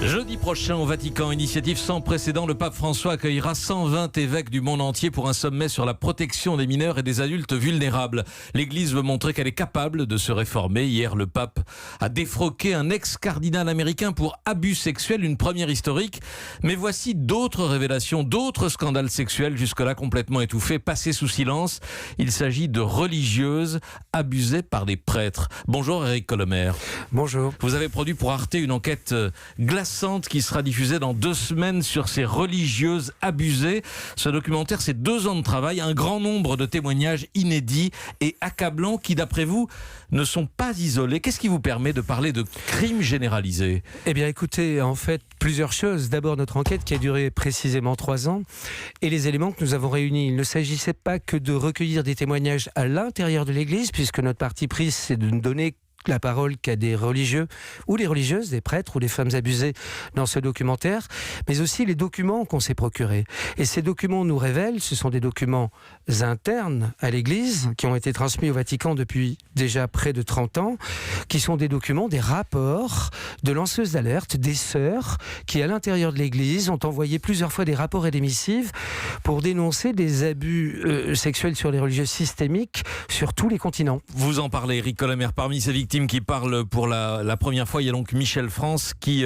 Jeudi prochain au Vatican, initiative sans précédent, le pape François accueillera 120 évêques du monde entier pour un sommet sur la protection des mineurs et des adultes vulnérables. L'Église veut montrer qu'elle est capable de se réformer. Hier, le pape a défroqué un ex-cardinal américain pour abus sexuels, une première historique. Mais voici d'autres révélations, d'autres scandales sexuels jusque-là complètement étouffés, passés sous silence. Il s'agit de religieuses abusées par des prêtres. Bonjour Éric Colomer. Bonjour. Vous avez produit pour Arte une enquête glaçante qui sera diffusée dans 2 semaines sur ces religieuses abusées. Ce documentaire, c'est 2 ans de travail, un grand nombre de témoignages inédits et accablants qui, d'après vous, ne sont pas isolés. Qu'est-ce qui vous permet de parler de crimes généralisés ? Eh bien écoutez, en fait, plusieurs choses. D'abord, notre enquête qui a duré précisément 3 ans et les éléments que nous avons réunis. Il ne s'agissait pas que de recueillir des témoignages à l'intérieur de l'Église, puisque notre parti pris, c'est de ne donner la parole qu'à des religieux ou des religieuses, des prêtres ou des femmes abusées dans ce documentaire, mais aussi les documents qu'on s'est procurés. Et ces documents nous révèlent, ce sont des documents internes à l'Église qui ont été transmis au Vatican depuis déjà près de 30 ans, qui sont des documents, des rapports de lanceuses d'alerte, des sœurs qui à l'intérieur de l'Église ont envoyé plusieurs fois des rapports et des missives pour dénoncer des abus sexuels sur les religieuses systémiques sur tous les continents. Vous en parlez, Éric Colomer. Parmi ces victimes qui parlent pour la première fois, il y a donc Michel France qui,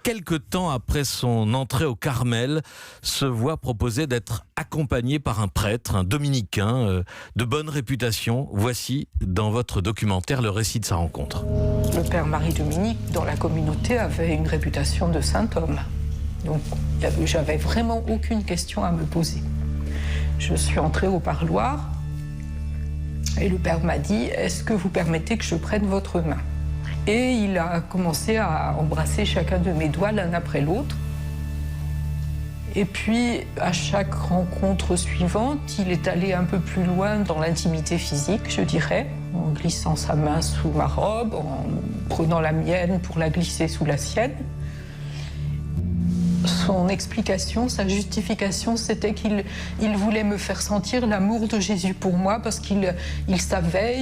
quelque temps après son entrée au Carmel, se voit proposer d'être accompagné par un prêtre, un dominicain de bonne réputation. Voici dans votre documentaire le récit de sa rencontre. Le père Marie-Dominique, dans la communauté, avait une réputation de saint homme. Donc, j'avais vraiment aucune question à me poser. Je suis entrée au parloir et le père m'a dit « Est-ce que vous permettez que je prenne votre main ?» Et il a commencé à embrasser chacun de mes doigts l'un après l'autre. Et puis, à chaque rencontre suivante, il est allé un peu plus loin dans l'intimité physique, je dirais, en glissant sa main sous ma robe, en prenant la mienne pour la glisser sous la sienne. Son explication, sa justification, c'était qu'il voulait me faire sentir l'amour de Jésus pour moi parce qu'il savait,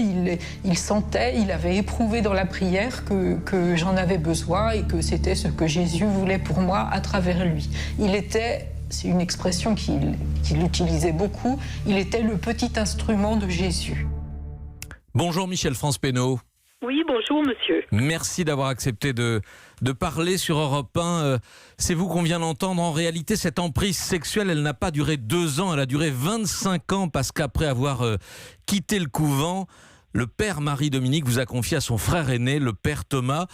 il sentait, il avait éprouvé dans la prière que j'en avais besoin et que c'était ce que Jésus voulait pour moi à travers lui. C'est une expression qu'il utilisait beaucoup, il était le petit instrument de Jésus. Bonjour Michel France Pénaud. Oui, bonjour monsieur. Merci d'avoir accepté de parler sur Europe 1. C'est vous qu'on vient d'entendre. En réalité, cette emprise sexuelle, elle n'a pas duré 2 ans, elle a duré 25 ans parce qu'après avoir quitté le couvent, le père Marie-Dominique vous a confié à son frère aîné, le père Thomas.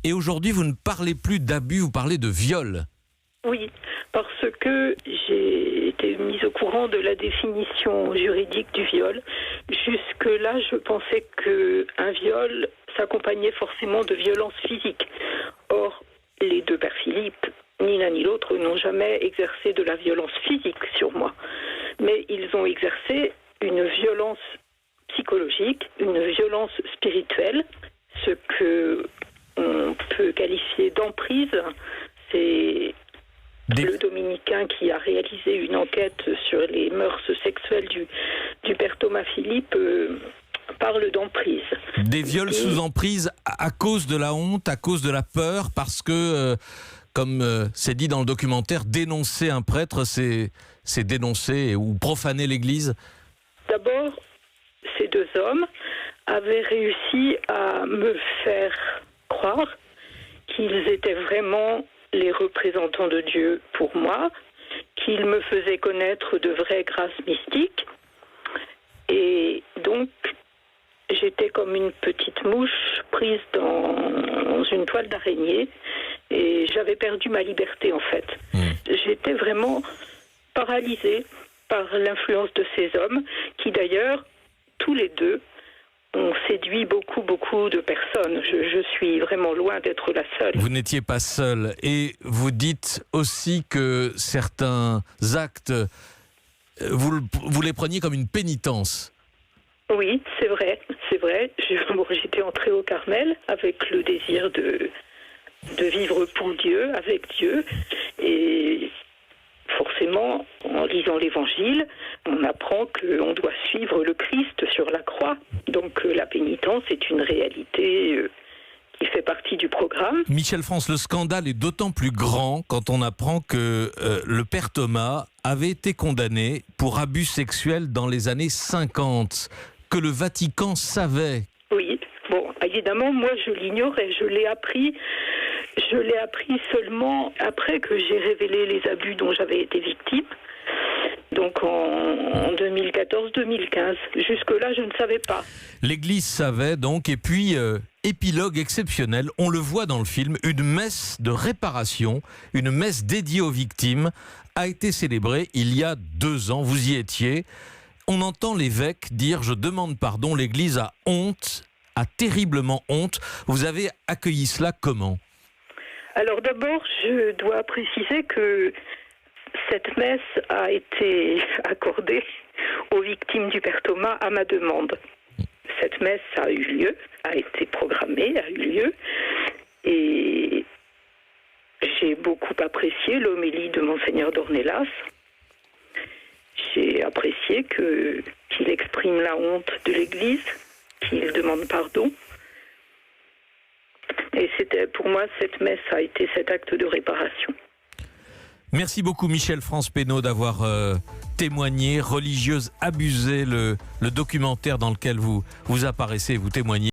Et aujourd'hui, vous ne parlez plus d'abus, vous parlez de viol. Oui, parce que j'ai été mise au courant de la définition juridique du viol. Jusque-là, je pensais qu'un viol s'accompagnait forcément de violence physique. Or, les 2 pères Philippe, ni l'un ni l'autre, n'ont jamais exercé de la violence physique sur moi. Mais ils ont exercé une violence psychologique, une violence spirituelle, ce que on peut qualifier d'emprise. C'est le dominicain qui a réalisé une enquête sur les mœurs sexuelles du père Thomas Philippe parle d'emprise. Des viols sous emprise à cause de la honte, à cause de la peur, parce que, comme c'est dit dans le documentaire, dénoncer un prêtre, c'est dénoncer ou profaner l'Église. D'abord, ces 2 hommes avaient réussi à me faire croire qu'ils étaient vraiment les représentants de Dieu pour moi, qu'ils me faisaient connaître de vraies grâces mystiques. Et donc, j'étais comme une petite mouche prise dans une toile d'araignée et j'avais perdu ma liberté en fait. J'étais vraiment paralysée par l'influence de ces hommes qui d'ailleurs, tous les 2, ont séduit beaucoup de personnes. Je suis vraiment loin d'être la seule. Vous n'étiez pas seule. Et vous dites aussi que certains actes, vous les preniez comme une pénitence. Oui, c'est vrai. J'étais entrée au Carmel avec le désir de vivre pour Dieu, avec Dieu. Et forcément, en lisant l'Évangile, on apprend qu'on doit suivre le Christ sur la croix. Donc la pénitence est une réalité il fait partie du programme. Michel France, le scandale est d'autant plus grand quand on apprend que le père Thomas avait été condamné pour abus sexuels dans les années 50, que le Vatican savait. Oui, bon, évidemment, moi je l'ignorais, je l'ai appris seulement après que j'ai révélé les abus dont j'avais été victime. Donc en 2014-2015. Jusque-là, je ne savais pas. L'Église savait donc, et puis épilogue exceptionnel, on le voit dans le film, une messe de réparation, une messe dédiée aux victimes, a été célébrée il y a 2 ans. Vous y étiez. On entend l'évêque dire « Je demande pardon », l'Église a honte, a terriblement honte. Vous avez accueilli cela comment ? Alors d'abord, je dois préciser que cette messe a été accordée aux victimes du père Thomas à ma demande. Cette messe a eu lieu, a été programmée, a eu lieu, et j'ai beaucoup apprécié l'homélie de Monseigneur Dornelas. J'ai apprécié qu'il exprime la honte de l'Église, qu'il demande pardon. Et pour moi, cette messe a été cet acte de réparation. Merci beaucoup Michel France Pénaud d'avoir témoigné, religieuse abusée, le documentaire dans lequel vous apparaissez, vous témoignez.